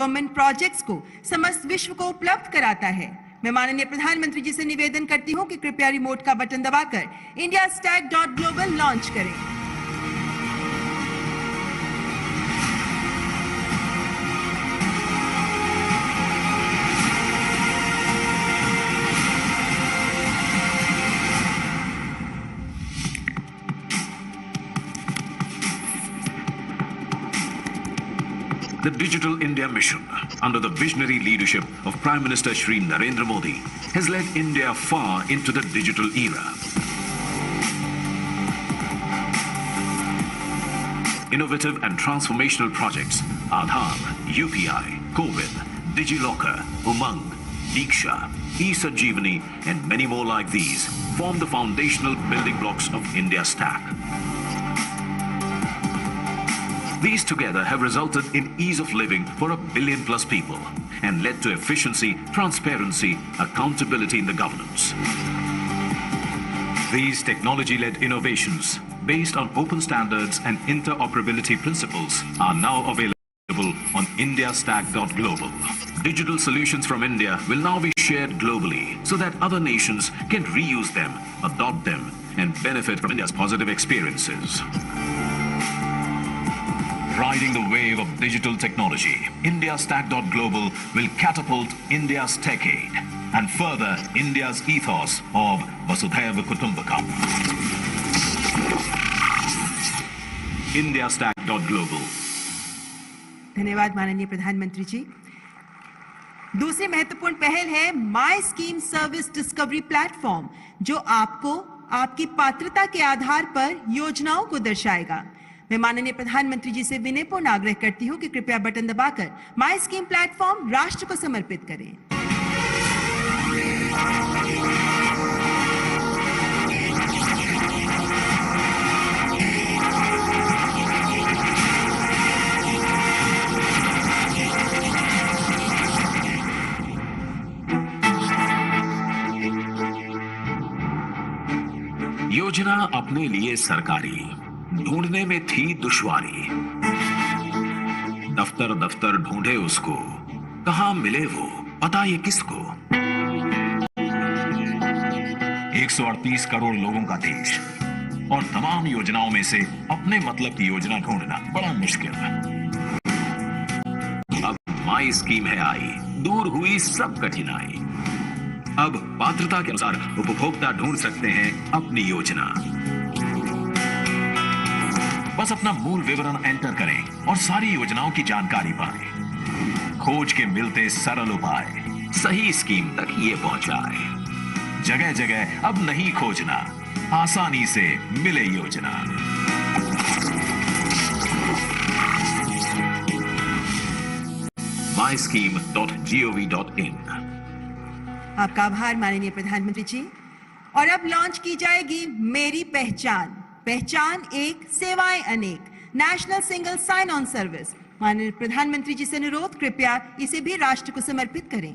Government projects को समस्त विश्व को उपलब्ध कराता है। मैं माननीय प्रधानमंत्री जी से निवेदन करती हूं कि कृपया रिमोट का बटन दबाकर indiastack.global लॉन्च करें। The Digital India Mission, under the visionary leadership of Prime Minister Shri Narendra Modi, has led India far into the digital era. Innovative and transformational projects, Aadhaar, UPI, COVID, DigiLocker, Umang, Diksha, eSanjeevani, and many more like these form the foundational building blocks of India Stack. These together have resulted in ease of living for 1 billion plus people and led to efficiency, transparency, accountability in the governance. These technology-led innovations, based on open standards and interoperability principles, are now available on indiastack.global. Digital solutions from India will now be shared globally so that other nations can reuse them, adopt them, and benefit from India's positive experiences. Riding the wave of digital technology, indiastack.global will catapult India's techade and further India's ethos of Vasudhaiva Kutumbakam. indiastack.global. धन्यवाद माननीय प्रधानमंत्री जी। दूसरी महत्वपूर्ण पहल है माई scheme service discovery platform, जो आपको आपकी पात्रता के आधार पर योजनाओं को दर्शाएगा। मैं माननीय प्रधानमंत्री जी से विनयपूर्ण आग्रह करती हूं कि कृपया बटन दबाकर माई स्कीम प्लेटफॉर्म राष्ट्र को समर्पित करें। योजना अपने लिए सरकारी, ढूंढने में थी दुश्वारी। दफ्तर दफ्तर ढूंढे उसको, कहां मिले वो पता ये किसको। 138 करोड़ लोगों का देश और तमाम योजनाओं में से अपने मतलब की योजना ढूंढना बड़ा मुश्किल है। अब माई स्कीम है आई, दूर हुई सब कठिनाई। अब पात्रता के अनुसार उपभोक्ता ढूंढ सकते हैं अपनी योजना। बस अपना मूल विवरण एंटर करें और सारी योजनाओं की जानकारी पाएं। खोज के मिलते सरल उपाय सही स्कीम तक ये पहुंचाए। जगह जगह अब नहीं खोजना, आसानी से मिले योजना। myscheme.gov.in। आपका आभार माननीय प्रधानमंत्री जी। और अब लॉन्च की जाएगी मेरी पहचान, पहचान एक सेवाएं अनेक, national single sign on service. माननीय प्रधानमंत्री जी से अनुरोध, कृपया इसे भी राष्ट्र को समर्पित करें।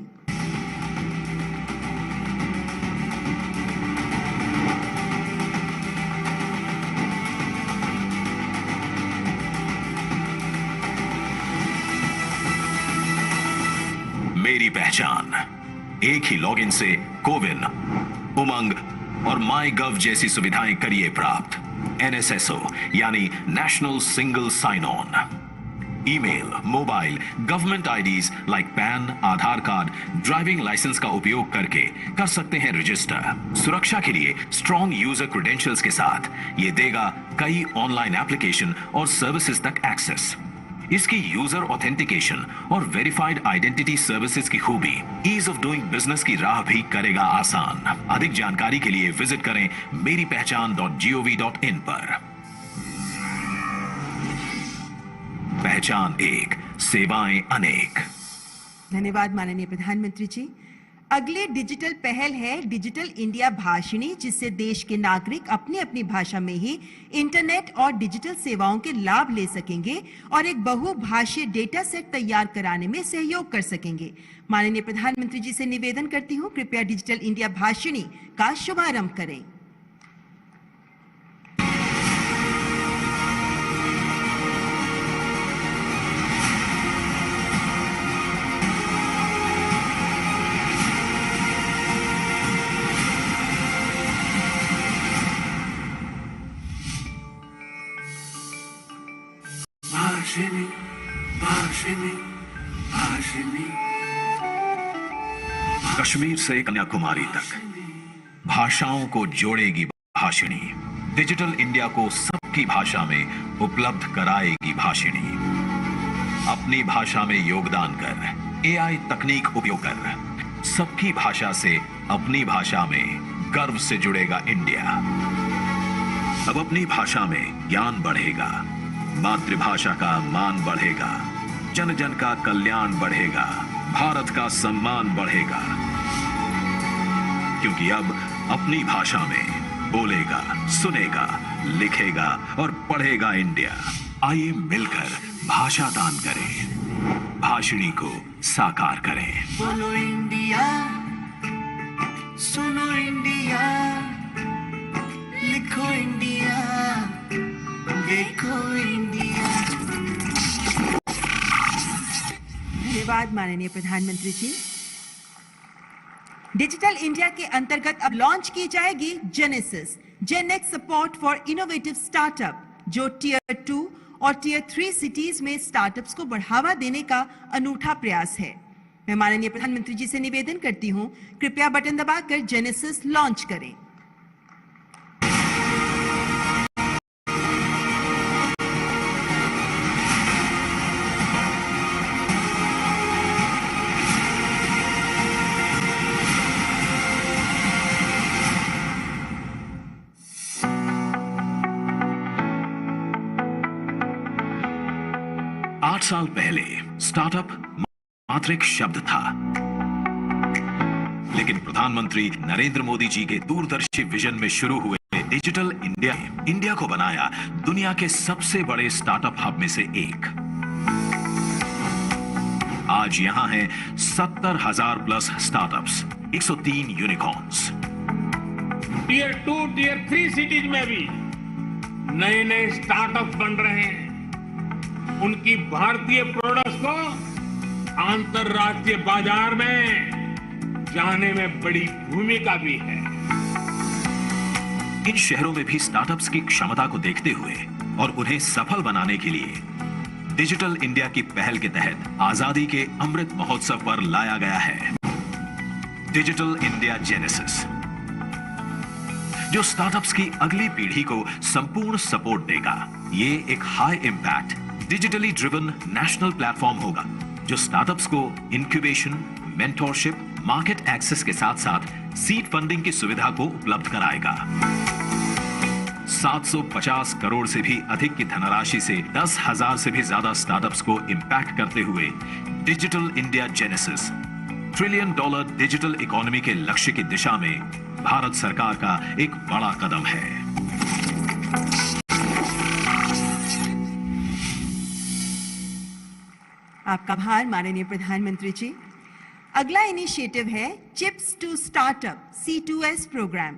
मेरी पहचान, एक ही लॉगिन से कोविन, उमंग और माई गव जैसी सुविधाएं करिए प्राप्त। NSSO यानी national single sign on. Email, mobile, government IDs like PAN, Aadhaar card, driving licence का उपयोग करके कर सकते हैं रजिस्टर। सुरक्षा के लिए स्ट्रॉन्ग यूजर क्रेडेंशियल्स के साथ ये देगा कई ऑनलाइन एप्लीकेशन और सर्विसेज तक एक्सेस। इसकी यूजर ऑथेंटिकेशन और वेरीफाइड आइडेंटिटी सर्विसेज की खूबी ईज ऑफ डूइंग बिजनेस की राह भी करेगा आसान। अधिक जानकारी के लिए विजिट करें मेरीपहचान.gov.in पर। पहचान एक, सेवाएं अनेक। धन्यवाद माननीय प्रधानमंत्री जी। अगली डिजिटल पहल है डिजिटल इंडिया भाषिणी, जिससे देश के नागरिक अपनी अपनी भाषा में ही इंटरनेट और डिजिटल सेवाओं के लाभ ले सकेंगे और एक बहुभाषीय डेटा सेट तैयार कराने में सहयोग कर सकेंगे। माननीय प्रधानमंत्री जी से निवेदन करती हूं, कृपया डिजिटल इंडिया भाषिणी का शुभारंभ करें। कश्मीर से कन्याकुमारी तक भाषाओं को जोड़ेगी भाषिणी। डिजिटल इंडिया को सबकी भाषा में उपलब्ध कराएगी भाषिणी। अपनी भाषा में योगदान कर, एआई तकनीक उपयोग कर, सबकी भाषा से अपनी भाषा में गर्व से जुड़ेगा इंडिया। अब अपनी भाषा में ज्ञान बढ़ेगा, मातृभाषा का मान बढ़ेगा, जन जन का कल्याण बढ़ेगा, भारत का सम्मान बढ़ेगा। क्योंकि अब अपनी भाषा में बोलेगा, सुनेगा, लिखेगा और पढ़ेगा इंडिया। आइए मिलकर भाषा दान करें, भाषिणी को साकार करें। बोलो इंडिया, सुनो इंडिया, लिखो इंडिया, देखो इंडिया। धन्यवाद माननीय प्रधानमंत्री जी। डिजिटल इंडिया के अंतर्गत अब लॉन्च की जाएगी Genesis, Gen Next support for innovative startup, जो टियर 2 और टियर 3 सिटीज में स्टार्टअप्स को बढ़ावा देने का अनूठा प्रयास है। मैं माननीय प्रधानमंत्री जी से निवेदन करती हूं, कृपया बटन दबाकर जेनेसिस लॉन्च करें। आठ साल पहले स्टार्टअप मात्र एक शब्द था, लेकिन प्रधानमंत्री नरेंद्र मोदी जी के दूरदर्शी विजन में शुरू हुए डिजिटल इंडिया ने इंडिया को बनाया दुनिया के सबसे बड़े स्टार्टअप हब में से एक। आज यहां हैं 70,000 plus startups, 103 unicorns. Tier 2, tier 3 cities में भी नए नए स्टार्टअप बन रहे हैं। उनकी भारतीय प्रोडक्ट्स को अंतरराष्ट्रीय बाजार में जाने में बड़ी भूमिका भी है। इन शहरों में भी स्टार्टअप्स की क्षमता को देखते हुए और उन्हें सफल बनाने के लिए डिजिटल इंडिया की पहल के तहत आजादी के अमृत महोत्सव पर लाया गया है डिजिटल इंडिया जेनेसिस, जो स्टार्टअप्स की अगली पीढ़ी को संपूर्ण सपोर्ट देगा। ये एक high impact digitally driven national platform होगा, जो स्टार्टअप्स को इंक्यूबेशन, मेंटोरशिप, मार्केट एक्सेस के साथ साथ सीड फंडिंग की सुविधा को उपलब्ध कराएगा। 750 करोड़ से भी अधिक की धनराशि से 10,000 से भी ज्यादा स्टार्टअप्स को इंपैक्ट करते हुए digital India genesis $1 trillion digital economy के लक्ष्य की दिशा में भारत सरकार का एक बड़ा कदम है। आपका आभार माननीय प्रधानमंत्री जी। अगला इनिशिएटिव है chips to startup C2S programme.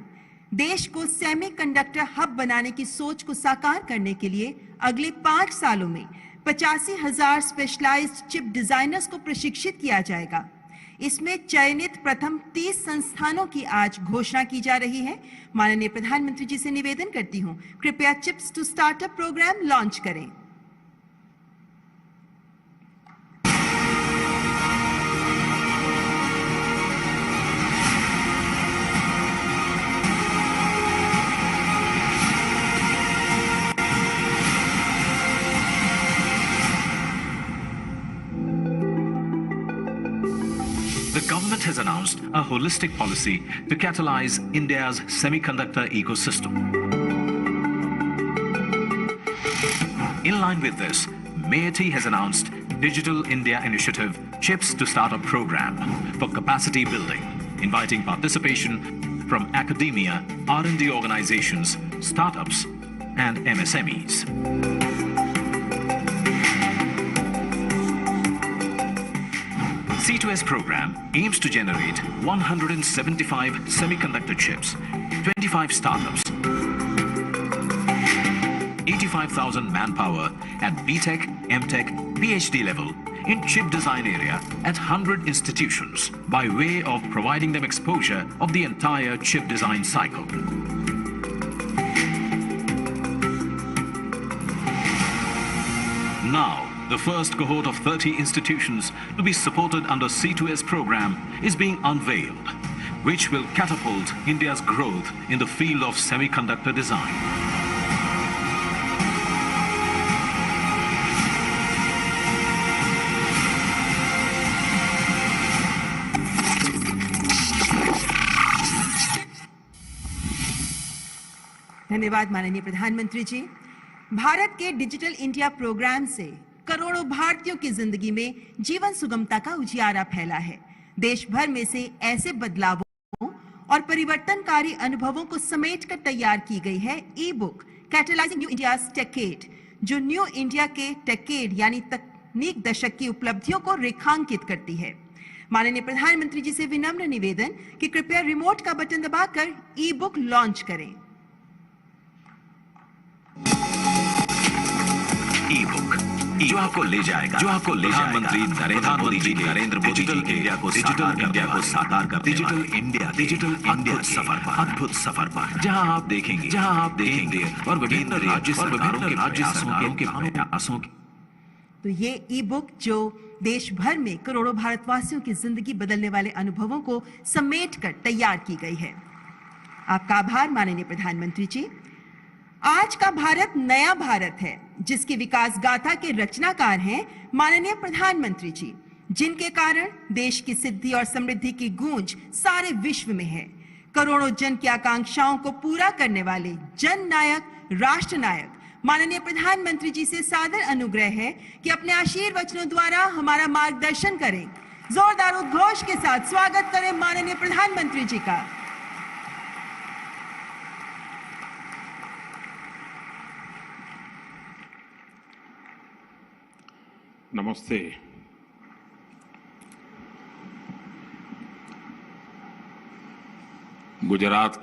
देश को सेमीकंडक्टर हब बनाने की सोच को साकार करने के लिए अगले 5 सालों में 85,000 स्पेशलाइज्ड चिप डिजाइनर्स को प्रशिक्षित किया जाएगा। इसमें चयनित प्रथम 30 संस्थानों की आज घोषणा की जा रही है। माननीय प्रधानमंत्री जी से निवेदन करती हूं, कृपया chips to startup program launch करें। The government has announced a holistic policy to catalyze India's semiconductor ecosystem. In line with this, MeitY has announced Digital India Initiative Chips to Startup program for capacity building, inviting participation from academia, R&D organizations, startups, and MSMEs. C2S program aims to generate 175 semiconductor chips, 25 startups, 85,000 manpower at BTech, MTech, PhD level in chip design area at 100 institutions by way of providing them exposure of the entire chip design cycle. Now, The first cohort of 30 institutions to be supported under C2S program is being unveiled, which will catapult India's growth in the field of semiconductor design. धन्यवाद माननीय प्रधानमंत्री जी। भारत के digital India programme से करोड़ों भारतीयों की जिंदगी में जीवन सुगमता का उजियारा फैला है। देश भर में से ऐसे बदलावों और परिवर्तनकारी अनुभवों को समेटकर तैयार की गई है ebook catalysing new India's techade, जो न्यू इंडिया के टेकेड यानी तकनीक दशक की उपलब्धियों को रेखांकित करती है। माननीय प्रधानमंत्री जी से विनम्र निवेदन कि कृपया रिमोट का बटन दबाकर ई बुक लॉन्च करें। ई बुक जो आपको ले जाएगा प्रधानमंत्री नरेंद्र मोदी जी डिजिटल इंडिया को साकार कर डिजिटल इंडिया अद्भुत सफर पर जहां आप देखेंगे और विभिन्न राज्य सरकारों के प्रयासों की। तो ये ई बुक जो देश भर में करोड़ों भारतवासियों की जिंदगी बदलने वाले अनुभवों को समेटकर तैयार की गई है। आपका आभार माननीय प्रधानमंत्री जी। आज का भारत नया भारत है, जिसकी विकास गाथा के रचनाकार हैं माननीय प्रधानमंत्री जी, जिनके कारण देश की सिद्धि और समृद्धि की गूंज सारे विश्व में है। करोड़ों जन की आकांक्षाओं को पूरा करने वाले जन नायक, राष्ट्र नायक माननीय प्रधानमंत्री जी से सादर अनुग्रह है कि अपने आशीर्वचनों द्वारा हमारा मार्गदर्शन करें। जोरदार उद्घोष के साथ स्वागत करें माननीय प्रधानमंत्री जी का। नमस्ते। गुजरात के